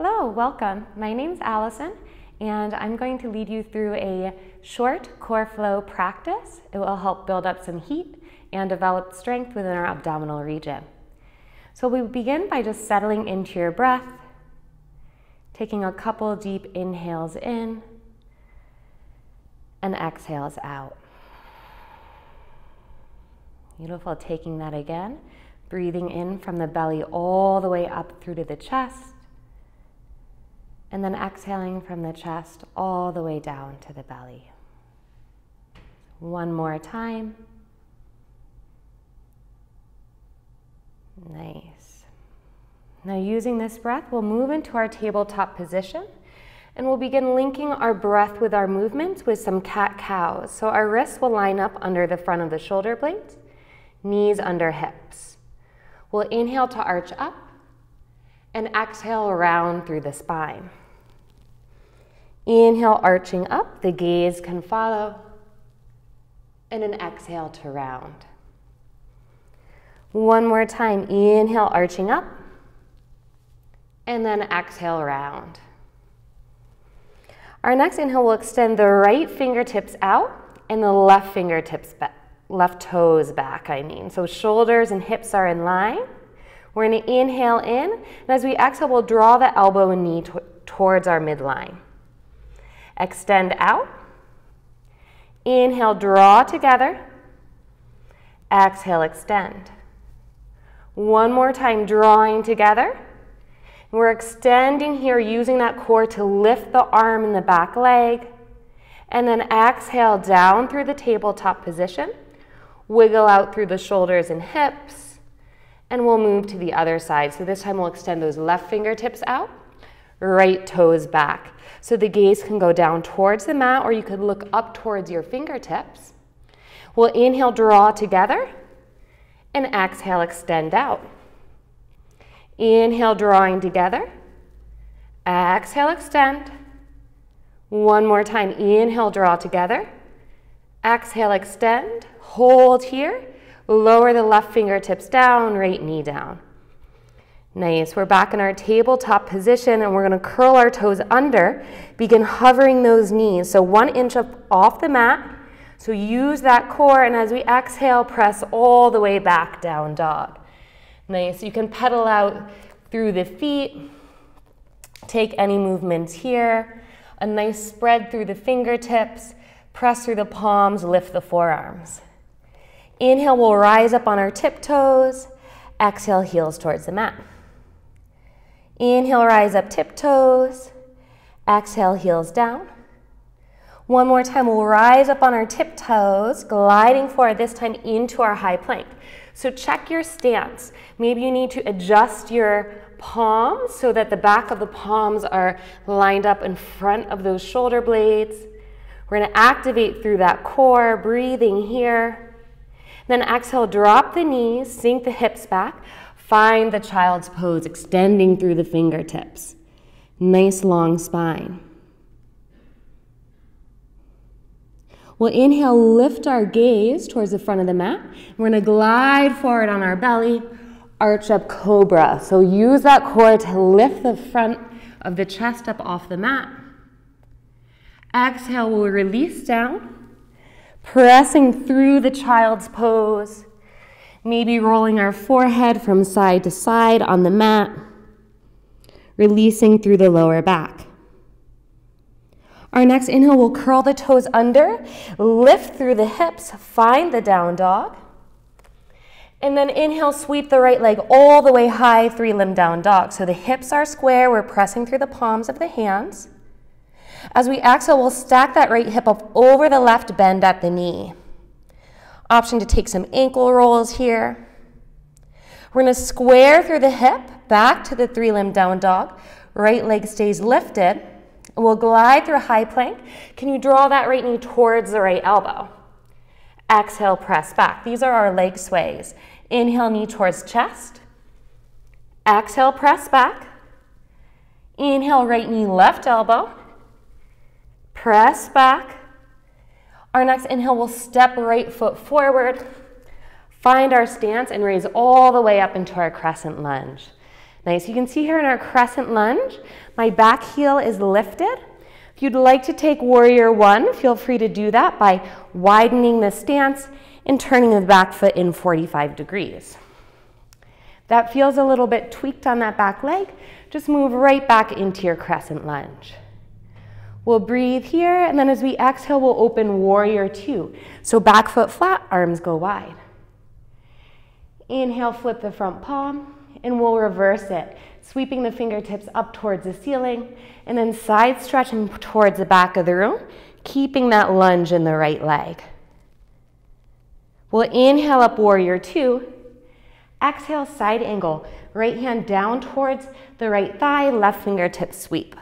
Hello, welcome. My name's Allison, and I'm going to lead you through a short core flow practice. It will help build up some heat and develop strength within our abdominal region. So we begin by just settling into your breath, taking a couple deep inhales in and exhales out. Beautiful, taking that again, breathing in from the belly all the way up through to the chest, and then exhaling from the chest all the way down to the belly. One more time. Nice. Now using this breath, we'll move into our tabletop position, and we'll begin linking our breath with our movements with some cat-cows. So our wrists will line up under the front of the shoulder blades, knees under hips. We'll inhale to arch up and exhale around through the spine. Inhale, arching up, the gaze can follow, and an exhale to round. One more time, inhale, arching up, and then exhale, round. Our next inhale will extend the right fingertips out and the left fingertips back. Left toes back, So shoulders and hips are in line. We're going to inhale in, and as we exhale, we'll draw the elbow and knee towards our midline. Extend out. Inhale, draw together. Exhale, extend. One more time, drawing together. We're extending here, using that core to lift the arm and the back leg. And then exhale down through the tabletop position. Wiggle out through the shoulders and hips, and we'll move to the other side. So this time we'll extend those left fingertips out, right toes back. So the gaze can go down towards the mat, or you could look up towards your fingertips. We'll inhale, draw together, and exhale, extend out. Inhale, drawing together. Exhale, extend. One more time, inhale, draw together. Exhale, extend. Hold here, lower the left fingertips down, right knee down. Nice, we're back in our tabletop position, and we're gonna curl our toes under, begin hovering those knees. So 1 inch up off the mat, so use that core, and as we exhale, press all the way back, down dog. Nice, you can pedal out through the feet, take any movements here, a nice spread through the fingertips, press through the palms, lift the forearms. Inhale, we'll rise up on our tiptoes. Exhale, heels towards the mat. Inhale, rise up tiptoes. Exhale, heels down. One more time, we'll rise up on our tiptoes, gliding forward, this time into our high plank. So check your stance. Maybe you need to adjust your palms so that the back of the palms are lined up in front of those shoulder blades. We're going to activate through that core, breathing here. Then exhale, drop the knees, sink the hips back. Find the child's pose, extending through the fingertips. Nice long spine. We'll inhale, lift our gaze towards the front of the mat. We're going to glide forward on our belly, arch up cobra. So use that core to lift the front of the chest up off the mat. Exhale, we'll release down. Pressing through the child's pose, maybe rolling our forehead from side to side on the mat, releasing through the lower back. Our next inhale, we'll curl the toes under, lift through the hips, find the down dog, and then inhale, sweep the right leg all the way high, 3-limb down dog. So the hips are square, we're pressing through the palms of the hands. As we exhale, we'll stack that right hip up over the left, bend at the knee. Option to take some ankle rolls here. We're going to square through the hip, back to the 3-limb down dog. Right leg stays lifted. We'll glide through a high plank. Can you draw that right knee towards the right elbow? Exhale, press back. These are our leg sways. Inhale, knee towards chest. Exhale, press back. Inhale, right knee, left elbow. Press back. Our next inhale, we'll step right foot forward, find our stance, and raise all the way up into our crescent lunge. Nice. You can see here in our crescent lunge, my back heel is lifted. If you'd like to take warrior one, feel free to do that by widening the stance and turning the back foot in 45 degrees. If that feels a little bit tweaked on that back leg, just move right back into your crescent lunge. We'll breathe here, and then as we exhale, we'll open warrior two. So back foot flat, arms go wide. Inhale, flip the front palm, and we'll reverse it, sweeping the fingertips up towards the ceiling, and then side stretching towards the back of the room, keeping that lunge in the right leg. We'll inhale up warrior two. Exhale, side angle. Right hand down towards the right thigh, left fingertip sweep.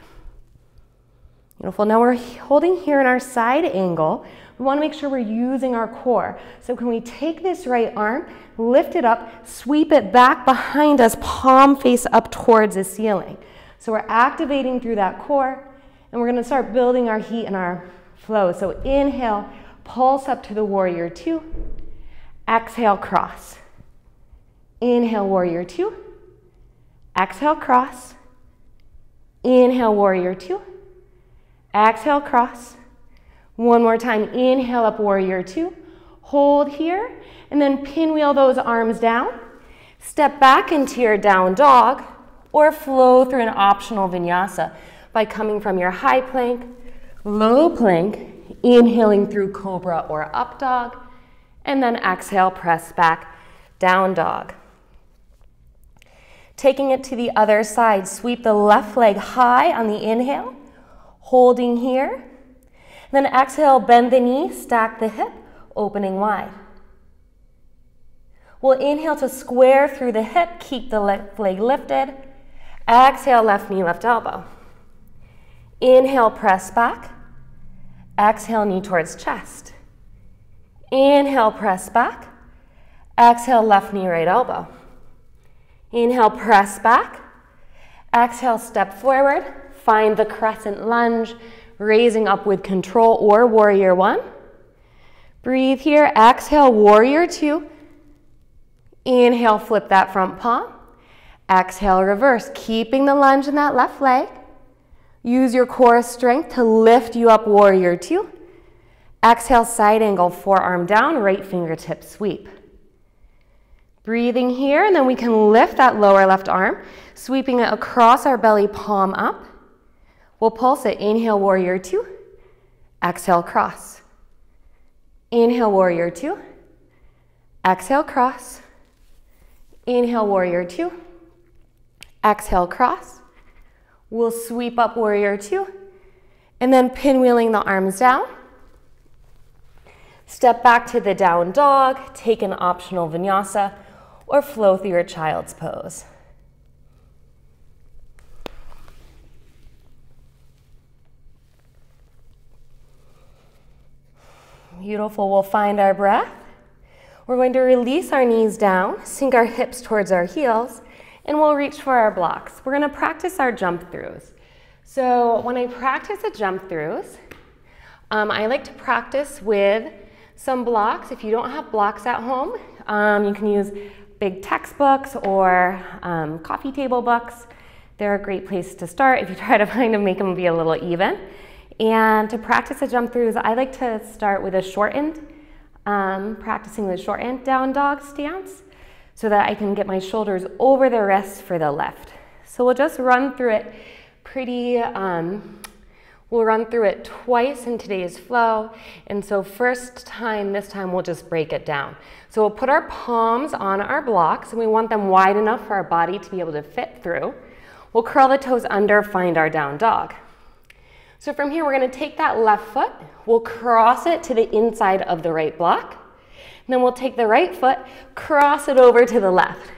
Beautiful. Now we're holding here in our side angle. We want to make sure we're using our core. So can we take this right arm, lift it up, sweep it back behind us, palm face up towards the ceiling. So we're activating through that core, and we're going to start building our heat and our flow. So inhale, pulse up to the warrior two. Exhale, cross. Inhale, warrior two. Exhale, cross. Inhale, warrior two. Exhale, cross. One more time, inhale up warrior two. Hold here, and then pinwheel those arms down. Step back into your down dog, or flow through an optional vinyasa by coming from your high plank, low plank, inhaling through cobra or up dog, and then exhale, press back, down dog. Taking it to the other side, sweep the left leg high on the inhale, holding here. Then exhale, bend the knee, stack the hip, opening wide. We'll inhale to square through the hip, keep the left leg lifted. Exhale, left knee, left elbow. Inhale, press back. Exhale, knee towards chest. Inhale, press back. Exhale, left knee, right elbow. Inhale, press back. Exhale, step forward. Find the crescent lunge, raising up with control or warrior one. Breathe here. Exhale, warrior two. Inhale, flip that front palm. Exhale, reverse, keeping the lunge in that left leg. Use your core strength to lift you up, warrior two. Exhale, side angle, forearm down, right fingertip sweep. Breathing here, and then we can lift that lower left arm, sweeping it across our belly, palm up. We'll pulse it. Inhale, warrior two. Exhale, cross. Inhale, warrior two. Exhale, cross. Inhale, warrior two. Exhale, cross. We'll sweep up warrior two, and then pinwheeling the arms down. Step back to the down dog, take an optional vinyasa, or flow through your child's pose. Beautiful. We'll find our breath. We're going to release our knees down, sink our hips towards our heels, and we'll reach for our blocks. We're going to practice our jump throughs. So when I practice the jump throughs, I like to practice with some blocks. If you don't have blocks at home, you can use big textbooks or coffee table books. They're a great place to start if you try to find them, make them be a little even. And to practice the jump throughs, I like to start with a shortened, practicing the shortened down dog stance so that I can get my shoulders over the wrists for the lift. So we'll just run through it we'll run through it twice in today's flow. And so this time we'll just break it down. So we'll put our palms on our blocks, and we want them wide enough for our body to be able to fit through. We'll curl the toes under, find our down dog. So from here, we're going to take that left foot, we'll cross it to the inside of the right block, and then we'll take the right foot, cross it over to the left.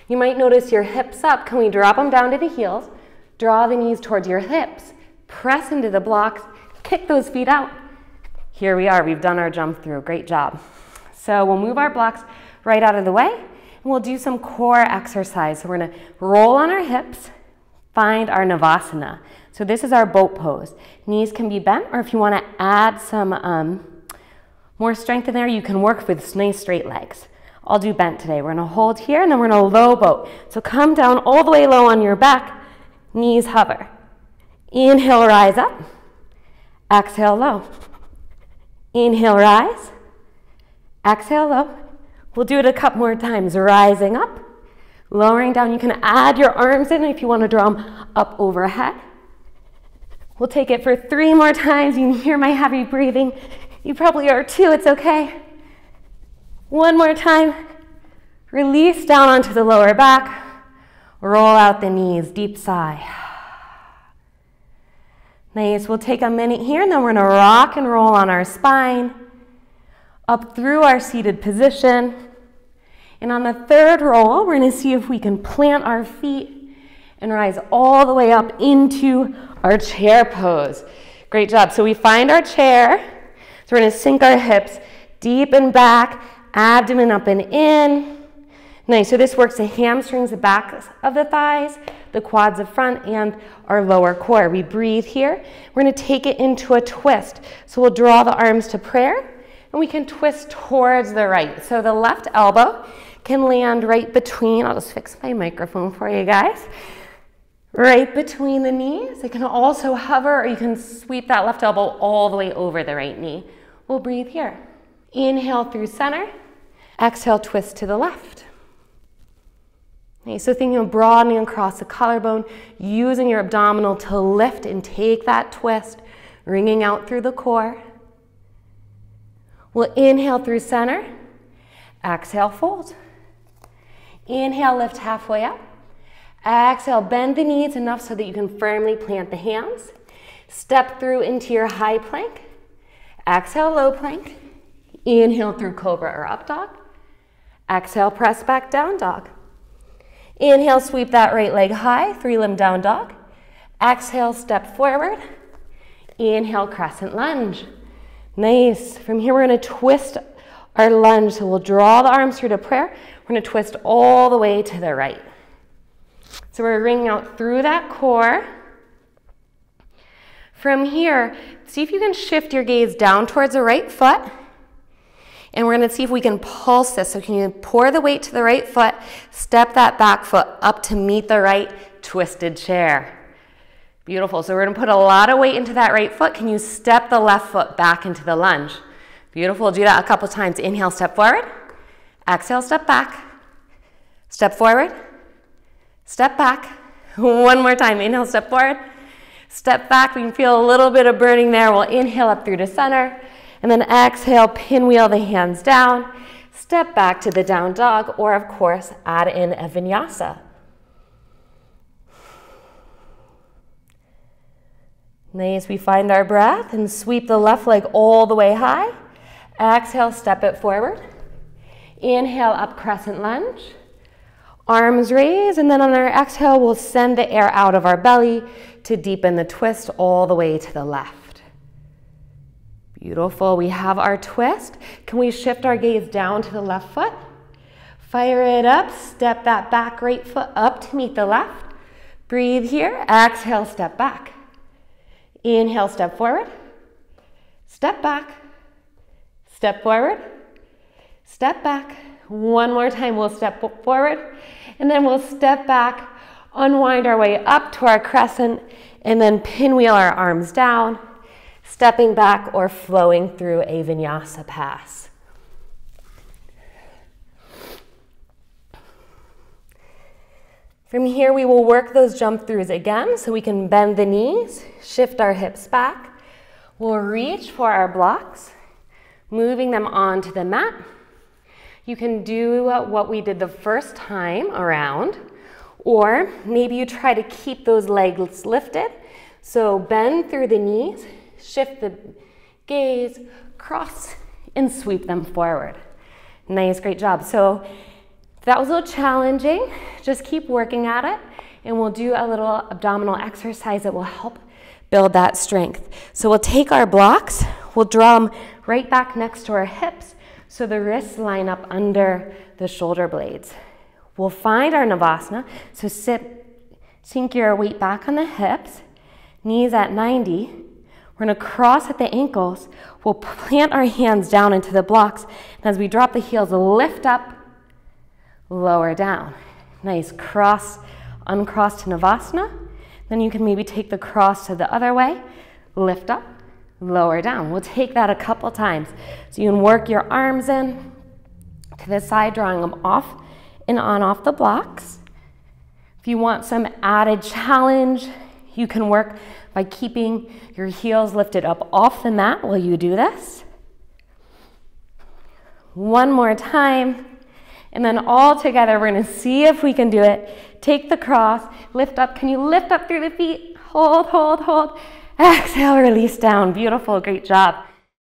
You might notice your hips up. Can we drop them down to the heels? Draw the knees towards your hips, press into the blocks, kick those feet out. Here we are, we've done our jump through, great job. So we'll move our blocks right out of the way, and we'll do some core exercise. So we're going to roll on our hips, find our Navasana. So this is our boat pose. Knees can be bent, or if you want to add some more strength in there, you can work with nice straight legs. I'll do bent today. We're gonna hold here and then we're gonna low boat. So come down all the way low on your back, knees hover. Inhale, rise up. Exhale, low. Inhale, rise. Exhale, low. We'll do it a couple more times. Rising up, lowering down. You can add your arms in if you want to draw them up overhead. We'll take it for 3 more times. You can hear my heavy breathing. You probably are too. It's okay. 1 more time. Release down onto the lower back. Roll out the knees. Deep sigh. Nice. We'll take a minute here and then we're going to rock and roll on our spine up through our seated position. And on the 3rd roll, we're going to see if we can plant our feet and rise all the way up into our chair pose. Great job. So we find our chair. So we're going to sink our hips deep and back, abdomen up and in. Nice. So this works the hamstrings, the backs of the thighs, the quads of front, and our lower core. We breathe here. We're going to take it into a twist. So we'll draw the arms to prayer. And we can twist towards the right. So the left elbow can land right between, I'll just fix my microphone for you guys, right between the knees. It can also hover, or you can sweep that left elbow all the way over the right knee. We'll breathe here. Inhale through center. Exhale, twist to the left. Okay, so thinking of broadening across the collarbone, using your abdominal to lift and take that twist, wringing out through the core. We'll inhale through center, exhale, fold. Inhale, lift halfway up. Exhale, bend the knees enough so that you can firmly plant the hands. Step through into your high plank. Exhale, low plank. Inhale through cobra or up dog. Exhale, press back, down dog. Inhale, sweep that right leg high, 3-limb down dog. Exhale, step forward. Inhale, crescent lunge. Nice. From here, we're going to twist our lunge. So we'll draw the arms through to prayer. We're going to twist all the way to the right. So we're wringing out through that core. From here, see if you can shift your gaze down towards the right foot. And we're going to see if we can pulse this. So can you pour the weight to the right foot, step that back foot up to meet the right twisted chair. Beautiful. So we're going to put a lot of weight into that right foot. Can you step the left foot back into the lunge? Beautiful. Do that a couple times. Inhale, step forward. Exhale, step back. Step forward. Step back. 1 more time. Inhale, step forward. Step back. We can feel a little bit of burning there. We'll inhale up through to center. And then exhale, pinwheel the hands down. Step back to the down dog. Or, of course, add in a vinyasa. Nice, we find our breath and sweep the left leg all the way high. Exhale, step it forward. Inhale, up crescent lunge. Arms raise, and then on our exhale, we'll send the air out of our belly to deepen the twist all the way to the left. Beautiful, we have our twist. Can we shift our gaze down to the left foot? Fire it up, step that back right foot up to meet the left. Breathe here, exhale, step back. Inhale, step forward, step back, step forward, step back. 1 more time, we'll step forward, and then we'll step back, unwind our way up to our crescent, and then pinwheel our arms down, stepping back or flowing through a vinyasa pass. From here, we will work those jump throughs again so we can bend the knees, shift our hips back. We'll reach for our blocks, moving them onto the mat. You can do what we did the first time around, or maybe you try to keep those legs lifted. So bend through the knees, shift the gaze, cross, and sweep them forward. Nice, great job. So that was a little challenging. Just keep working at it, and we'll do a little abdominal exercise that will help build that strength. So we'll take our blocks, we'll draw them right back next to our hips so the wrists line up under the shoulder blades. We'll find our Navasana, so sink your weight back on the hips, knees at 90. We're going to cross at the ankles. We'll plant our hands down into the blocks, and as we drop the heels, lift up lower down. Nice cross, uncross to Navasana. Then you can maybe take the cross to the other way, lift up, lower down. We'll take that a couple times. So you can work your arms in to the side, drawing them off and on off the blocks. If you want some added challenge, you can work by keeping your heels lifted up off the mat while you do this. One more time. And then all together, we're going to see if we can do it. Take the cross, lift up. Can you lift up through the feet? Hold, hold, hold. Exhale, release down. Beautiful, great job.